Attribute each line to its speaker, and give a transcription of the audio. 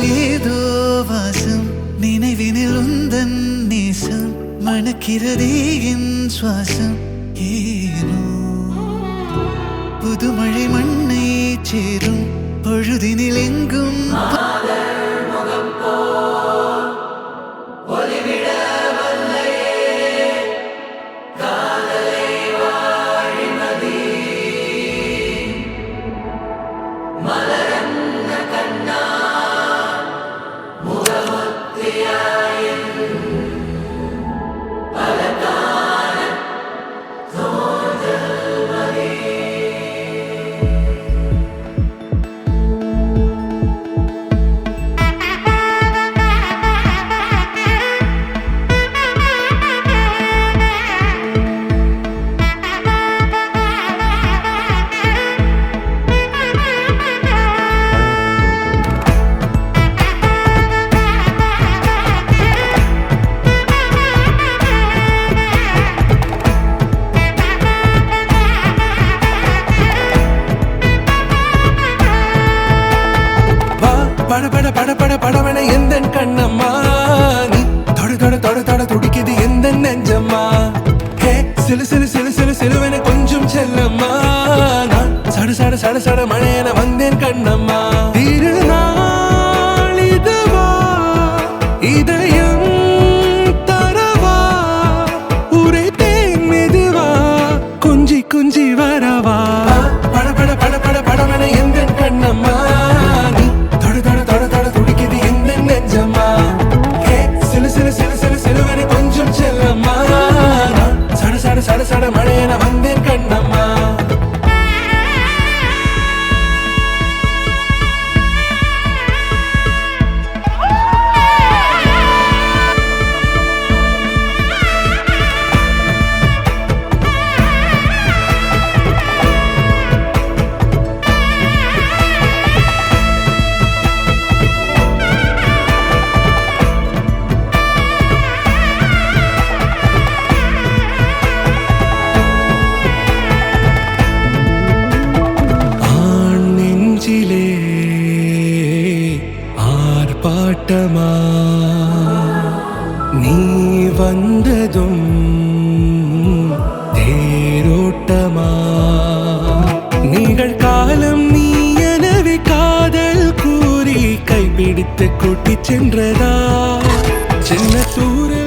Speaker 1: நெஞ்சில் ஏதோ வாசம் நினைவினில் உந்தன் நேசம் மணக்கிறதே என் சுவாசம் ஏனோ புதுமழை மண்ணை சேரும் பொழுதினில் எங்கும்
Speaker 2: படவன எந்த கண்ணம்மா நீ தொட தொட தொட தொட துடிக்குது எந்த நெஞ்சம்மா ஹே சிலு சிலு சிலு சிலு சிலுவன கொஞ்சம் செல்லம்மா நான் சட சட சட சட மழையன வந்தேன் கண்ணம்மா திருநாள் இதுவா இதயம் தரவா உரைத்தேன் மெதுவா குஞ்சி குஞ்சி வரவா பட பட பட பட படவன எந்த கண்ணம்மா சட சட மழையன வந்தேன் கண்ணம்மா ஆர்ப்பாட்டமா நீ வந்ததும் தேரோட்டமா நிகழ்காலம் நீ எனவே காதல் கூறி கைப்பிடித்து கூட்டி சென்றதா சின்ன தூர